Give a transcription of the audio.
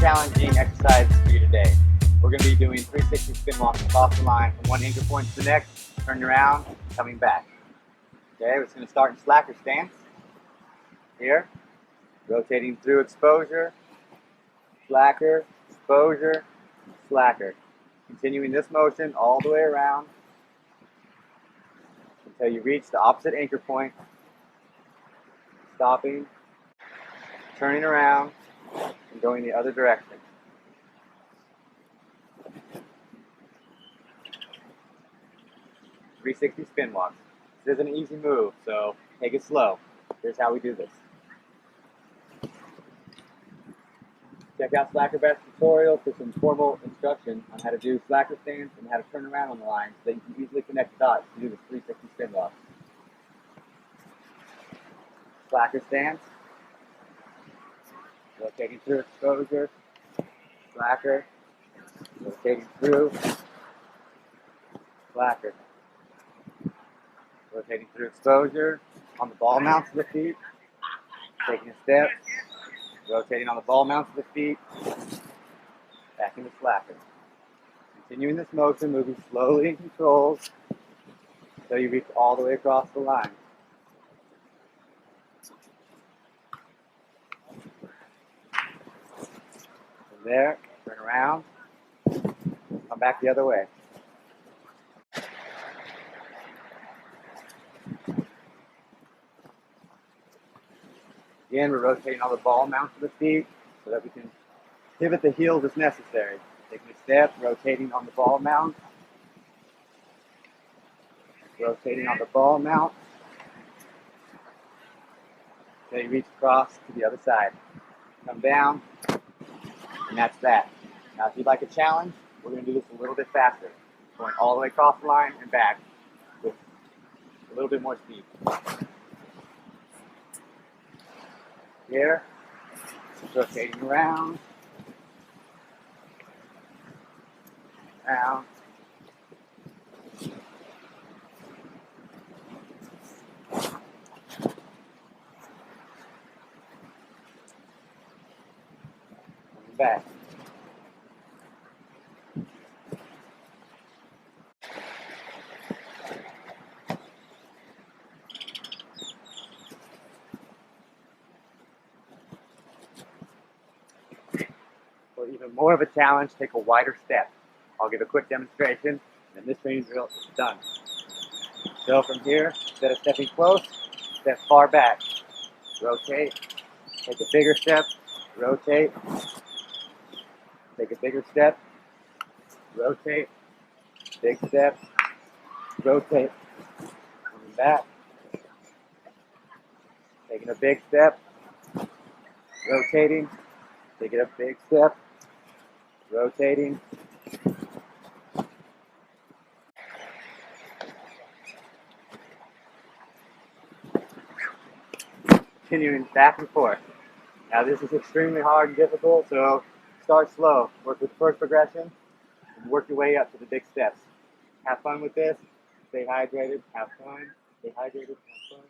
challenging exercise for you today. We're going to be doing 360 spin walks across the line from one anchor point to the next, turning around, coming back. Okay, we're just going to start in slacker stance. Here, rotating through exposure, slacker, exposure, slacker. Continuing this motion all the way around until you reach the opposite anchor point. Stopping, turning around, and going the other direction. .360 spin walks. This isn't an easy move, so take it slow. Here's how we do this. Check out SLACKROBATS tutorial for some formal instruction on how to do slacker stance and how to turn around on the line so that you can easily connect the dots to do this 360 spin walk. Slacker stance. Rotating through exposure, slacker, rotating through, slacker. Rotating through exposure, on the ball mounts of the feet, taking a step, rotating on the ball mounts of the feet, back into slacker. Continuing this motion, moving slowly in controls until you reach all the way across the line. There, turn around, come back the other way. Again, we're rotating all the ball mounts of the feet so that we can pivot the heels as necessary. Taking a step, rotating on the ball mount, rotating on the ball mount until you reach across to the other side. Come down. And that's that. Now, if you'd like a challenge, we're going to do this a little bit faster. Going all the way across the line and back with a little bit more speed. Here, rotating around, around, back. For even more of a challenge, take a wider step. I'll give a quick demonstration, and this training drill is done. So from here, instead of stepping close, step far back. Rotate, take a bigger step, rotate. Take a bigger step, rotate, big step, rotate, coming back, taking a big step, rotating, taking a big step, rotating, continuing back and forth. Now this is extremely hard and difficult, so start slow. Work with the first progression and work your way up to the big steps. Have fun with this. Stay hydrated. Have fun. Stay hydrated. Have fun.